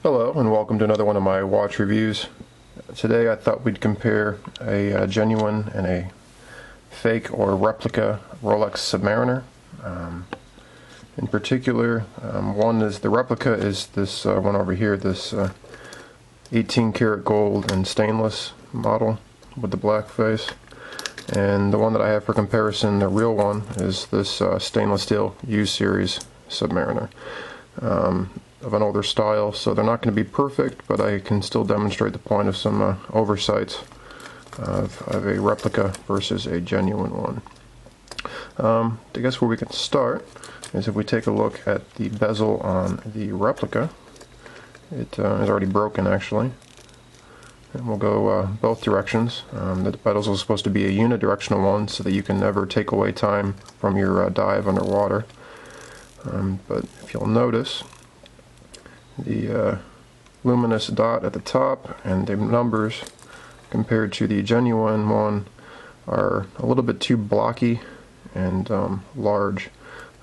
Hello and welcome to another one of my watch reviews. Today I thought we'd compare a genuine and a fake or replica Rolex Submariner. In particular, one is the replica is this one over here, this 18 karat gold and stainless model with the black face. And the one that I have for comparison, the real one, is this stainless steel U series Submariner. Of an older style, so they're not going to be perfect, but I can still demonstrate the point of some oversights of a replica versus a genuine one. I guess where we can start is if we take a look at the bezel on the replica. It is already broken actually, and we'll go both directions. The bezel is supposed to be a unidirectional one so that you can never take away time from your dive underwater. But if you'll notice, the luminous dot at the top and the numbers compared to the genuine one are a little bit too blocky and large.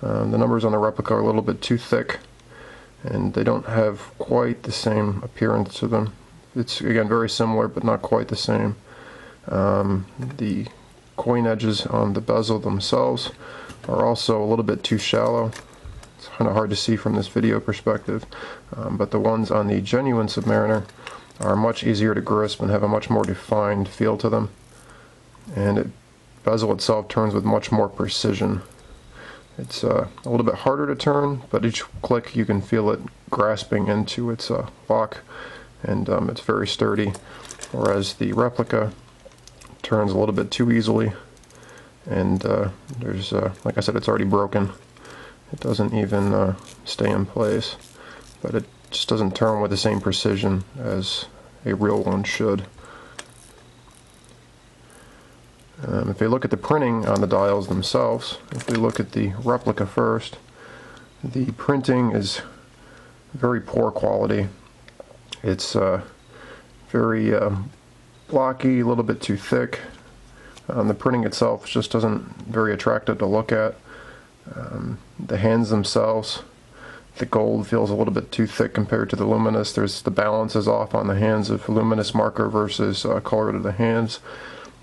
The numbers on the replica are a little bit too thick and they don't have quite the same appearance to them. It's again very similar but not quite the same. The coin edges on the bezel themselves are also a little bit too shallow. It's kind of hard to see from this video perspective, but the ones on the genuine Submariner are much easier to grasp and have a much more defined feel to them. And the bezel itself turns with much more precision. It's a little bit harder to turn, but each click you can feel it grasping into its lock, and it's very sturdy. Whereas the replica turns a little bit too easily, and there's, like I said, it's already broken. It doesn't even stay in place, but it just doesn't turn with the same precision as a real one should. If we look at the printing on the dials themselves, if we look at the replica first, the printing is very poor quality. It's very blocky, a little bit too thick. The printing itself just doesn't very attractive to look at. The hands themselves, the gold feels a little bit too thick compared to the luminous. The balance is off on the hands of luminous marker versus color to the hands,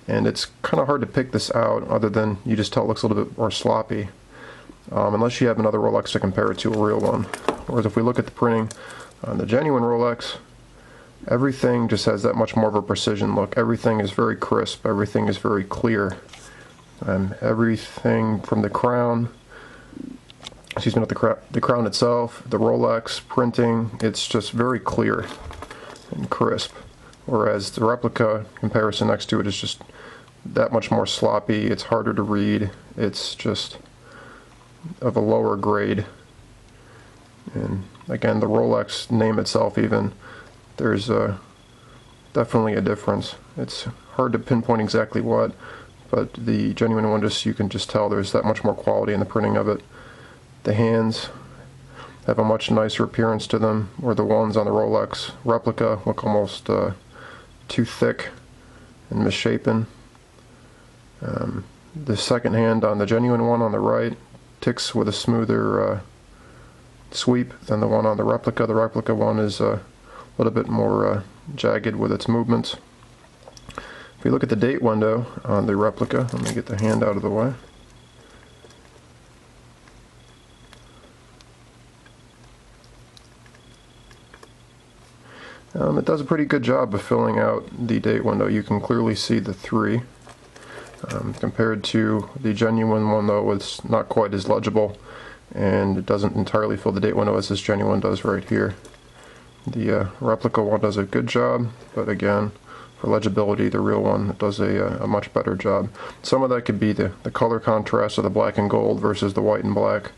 and it's kind of hard to pick this out other than you just tell it looks a little bit more sloppy, unless you have another Rolex to compare it to a real one. Whereas if we look at the printing on the genuine Rolex, everything just has that much more of a precision look. Everything is very crisp, everything is very clear. Everything from the crown, not the crown itself, the Rolex printing, it's just very clear and crisp. Whereas the replica comparison next to it is just that much more sloppy, it's harder to read, it's just of a lower grade. And again, the Rolex name itself even, there's definitely a difference. It's hard to pinpoint exactly what, but the genuine one, you can just tell there's that much more quality in the printing of it. The hands have a much nicer appearance to them, where the ones on the Rolex replica look almost too thick and misshapen. The second hand on the genuine one on the right ticks with a smoother sweep than the one on the replica. The replica one is a little bit more jagged with its movements. If we look at the date window on the replica, let me get the hand out of the way. It does a pretty good job of filling out the date window. You can clearly see the 3. Compared to the genuine one, though, it's not quite as legible, and it doesn't entirely fill the date window as this genuine does right here. The replica one does a good job, but again, for legibility, the real one does a much better job. Some of that could be the color contrast of the black and gold versus the white and black,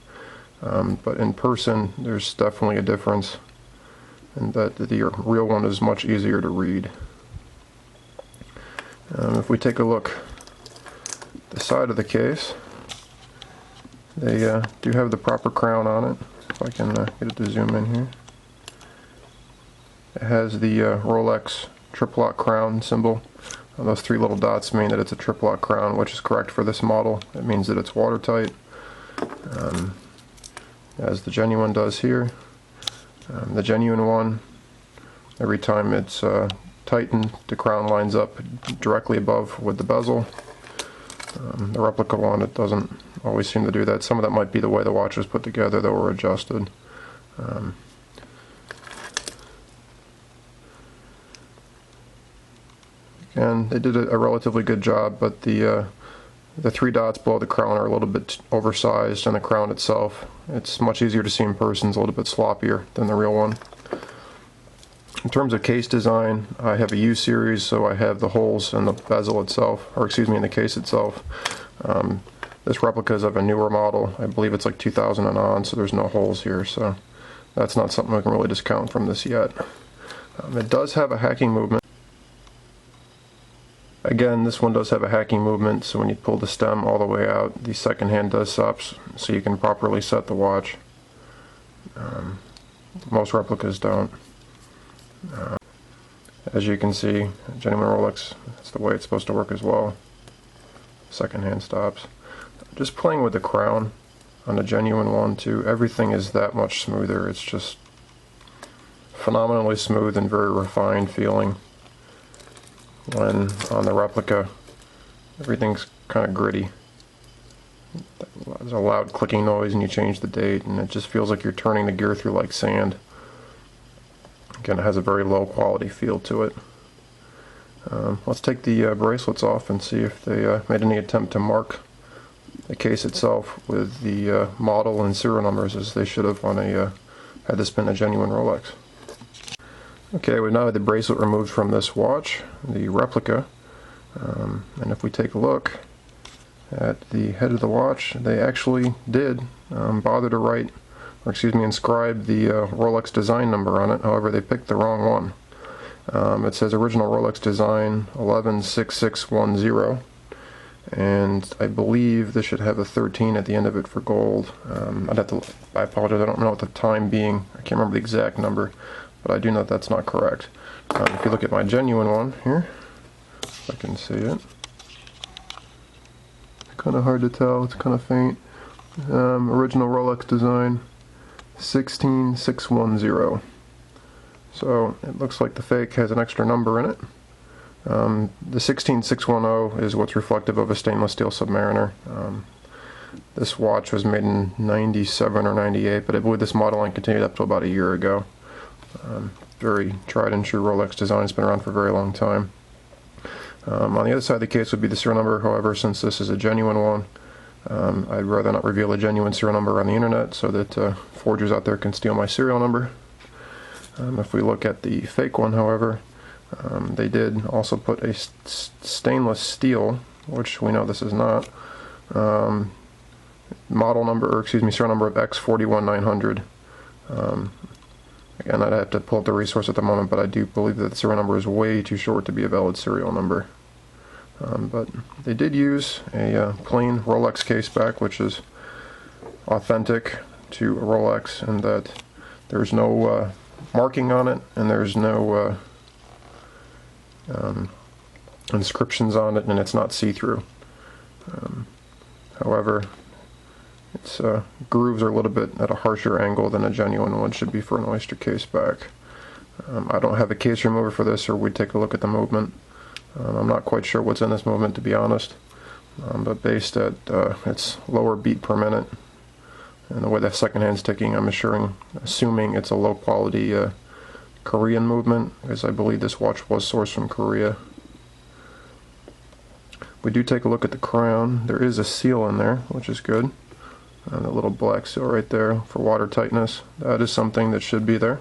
but in person there's definitely a difference, and that the real one is much easier to read. If we take a look at the side of the case, they do have the proper crown on it. If I can get it to zoom in here. It has the Rolex triplock crown symbol. Those 3 little dots mean that it's a triplock crown, which is correct for this model. It means that it's watertight, as the genuine does here. The genuine one Every time it's tightened, the crown lines up directly above with the bezel. The replica one, it doesn't always seem to do that. Some of that might be the way the watch was put together, that were adjusted. Again, they did a relatively good job, but the 3 dots below the crown are a little bit oversized, and the crown itself, it's much easier to see in person, it's a little bit sloppier than the real one. In terms of case design, I have a U series, so I have the holes in the bezel itself, or excuse me, in the case itself. This replica is of a newer model. I believe it's like 2000 and on, so there's no holes here, so that's not something I can really discount from this yet. It does have a hacking movement. Again, this one does have a hacking movement, so when you pull the stem all the way out, the second hand does stop, so you can properly set the watch. Most replicas don't. As you can see, genuine Rolex, that's the way it's supposed to work as well. Second hand stops. Just playing with the crown on a genuine one too, everything is that much smoother. It's just phenomenally smooth and very refined feeling. When on the replica, everything's kind of gritty. There's a loud clicking noise and you change the date, and it just feels like you're turning the gear through like sand. Again, it has a very low quality feel to it. Let's take the bracelets off and see if they made any attempt to mark the case itself with the model and serial numbers as they should have on a had this been a genuine Rolex. Okay, we now have the bracelet removed from this watch, the replica, and if we take a look at the head of the watch, they actually did bother to write, or excuse me, inscribe the Rolex design number on it. However, they picked the wrong one. It says original Rolex design 116610, and I believe this should have a 13 at the end of it for gold. I apologize, I don't know what the time being, I can't remember the exact number, but I do know that's not correct. If you look at my genuine one here, if I can see it, it's kind of hard to tell, it's kind of faint. Original Rolex design 16610. So it looks like the fake has an extra number in it. The 16610 is what's reflective of a stainless steel Submariner. This watch was made in 97 or 98, but I believe this model line continued up to about a year ago. Very tried and true Rolex design. It's been around for a very long time. On the other side of the case would be the serial number. However, since this is a genuine one, I'd rather not reveal a genuine serial number on the internet so that forgers out there can steal my serial number. If we look at the fake one, however, they did also put a stainless steel, which we know this is not, model number, or excuse me, serial number of X41900. Again, I'd have to pull up the resource at the moment, but I do believe that the serial number is way too short to be a valid serial number. But they did use a plain Rolex case back, which is authentic to a Rolex, in that there's no marking on it, and there's no inscriptions on it, and it's not see-through. However, its grooves are a little bit at a harsher angle than a genuine one should be for an oyster case back. I don't have a case remover for this, or we'd take a look at the movement. I'm not quite sure what's in this movement, to be honest, but based at its lower beat per minute and the way the second hand's ticking, I'm assuming it's a low quality Korean movement, because I believe this watch was sourced from Korea. We do take a look at the crown. There is a seal in there, which is good. And a little black seal right there for water tightness. That is something that should be there.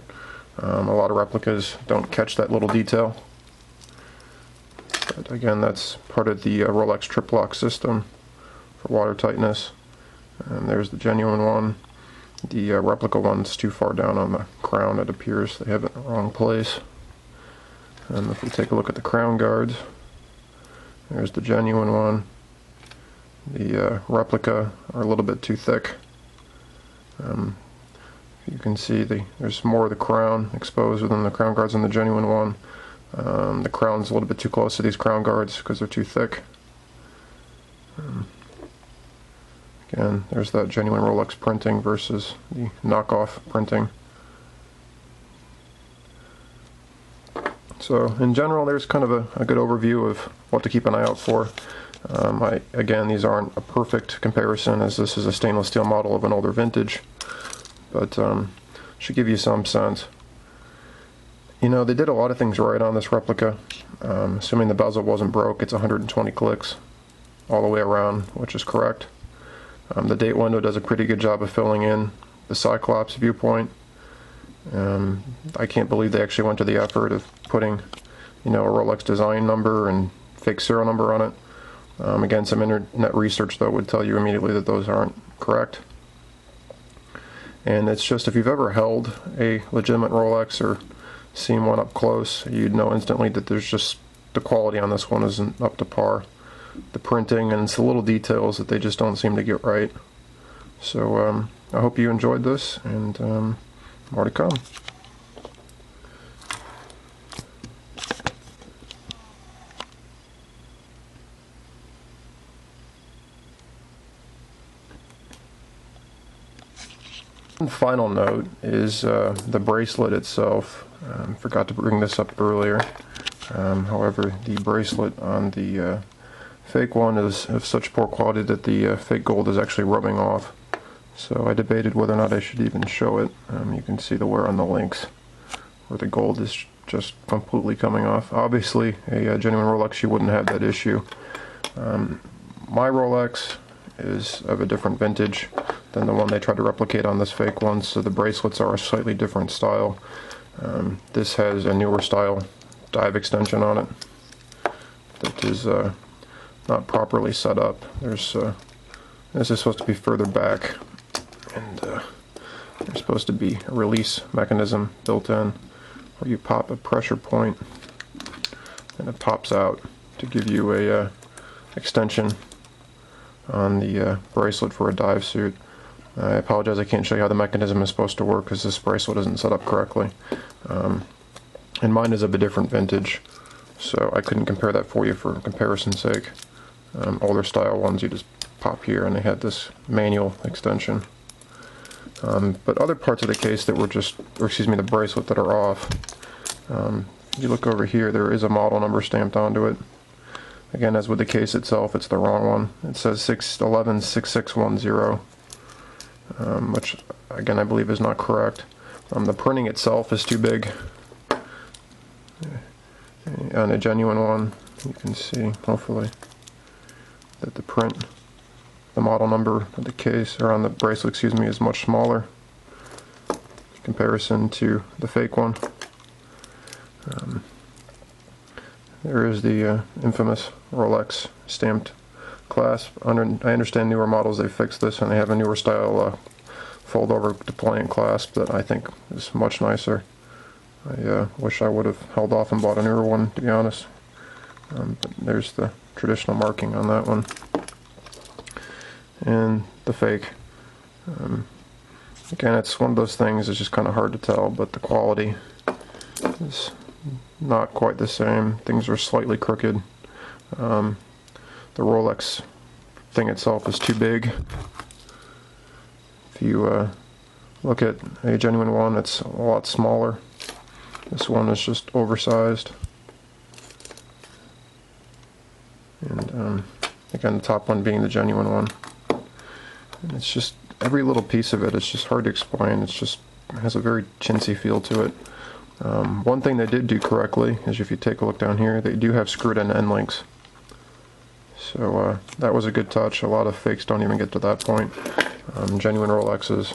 A lot of replicas don't catch that little detail. But again, that's part of the Rolex trip lock system for water tightness. And there's the genuine one. The replica one's too far down on the crown, it appears. They have it in the wrong place. And if we take a look at the crown guards, there's the genuine one. The replica are a little bit too thick. You can see there's more of the crown exposed within the crown guards than the genuine one. The crown's a little bit too close to these crown guards because they're too thick. Again, there's that genuine Rolex printing versus the knockoff printing. So in general, there's kind of a good overview of what to keep an eye out for. Again, these aren't a perfect comparison, as this is a stainless steel model of an older vintage, but should give you some sense. You know, they did a lot of things right on this replica. Assuming the bezel wasn't broke, it's 120 clicks all the way around, which is correct. The date window does a pretty good job of filling in the Cyclops viewpoint. I can't believe they actually went to the effort of putting, you know, a Rolex design number and fake serial number on it. Again, some internet research though would tell you immediately that those aren't correct. And it's just, if you've ever held a legitimate Rolex or seen one up close, you'd know instantly that there's just, the quality on this one isn't up to par. The printing, and it's the little details that they just don't seem to get right. So I hope you enjoyed this, and more to come. One final note is the bracelet itself. Forgot to bring this up earlier. However, the bracelet on the fake one is of such poor quality that the fake gold is actually rubbing off. So I debated whether or not I should even show it. You can see the wear on the links where the gold is just completely coming off. Obviously, a genuine Rolex, you wouldn't have that issue. My Rolex is of a different vintage than the one they tried to replicate on this fake one, so the bracelets are a slightly different style. This has a newer style dive extension on it that is not properly set up. This is supposed to be further back, and there's supposed to be a release mechanism built in where you pop a pressure point and it pops out to give you a extension on the bracelet for a dive suit. I apologize, I can't show you how the mechanism is supposed to work because this bracelet isn't set up correctly. And mine is of a different vintage, so I couldn't compare that for you for comparison's sake. Older style ones you just pop here and they had this manual extension. But other parts of the case that were just, or excuse me, the bracelet that are off. If you look over here, there is a model number stamped onto it. Again, as with the case itself, it's the wrong one. It says 611-6610, which again I believe is not correct. The printing itself is too big. On a genuine one, you can see, hopefully, that the print, the model number of the case, or on the bracelet, excuse me, is much smaller in comparison to the fake one. There is the infamous Rolex stamped clasp. I understand newer models, they fixed this and they have a newer style fold over deploying clasp that I think is much nicer. I wish I would have held off and bought a newer one, to be honest. But there's the traditional marking on that one. And the fake. Again, it's one of those things, it's just kind of hard to tell, but the quality is not quite the same. Things are slightly crooked. The Rolex thing itself is too big. If you look at a genuine one, it's a lot smaller. This one is just oversized. And again, the top one being the genuine one. And it's just, every little piece of it is just hard to explain. It's just, it has a very chintzy feel to it. One thing they did do correctly is, if you take a look down here, they do have screwed in end links. So that was a good touch. A lot of fakes don't even get to that point. Genuine Rolexes,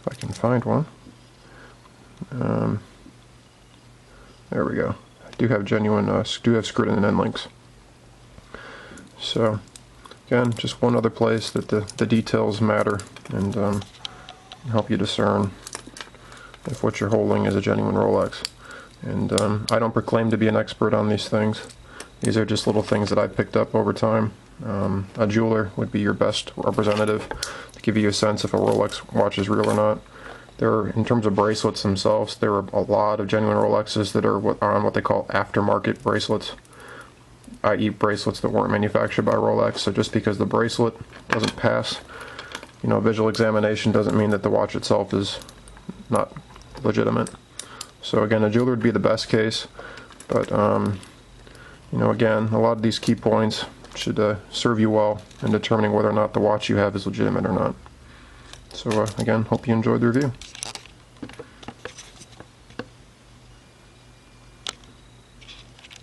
if I can find one. There we go. I do have genuine, do have screwed in end links. So again, just one other place that the details matter and help you discern if what you're holding is a genuine Rolex. And I don't proclaim to be an expert on these things. These are just little things that I picked up over time. A jeweler would be your best representative to give you a sense if a Rolex watch is real or not. In terms of bracelets themselves, there are a lot of genuine Rolexes that are on what they call aftermarket bracelets, i.e. bracelets that weren't manufactured by Rolex. So just because the bracelet doesn't pass, visual examination doesn't mean that the watch itself is not legitimate. So again, a jeweler would be the best case, but you know, again, a lot of these key points should serve you well in determining whether or not the watch you have is legitimate or not. So again, hope you enjoyed the review.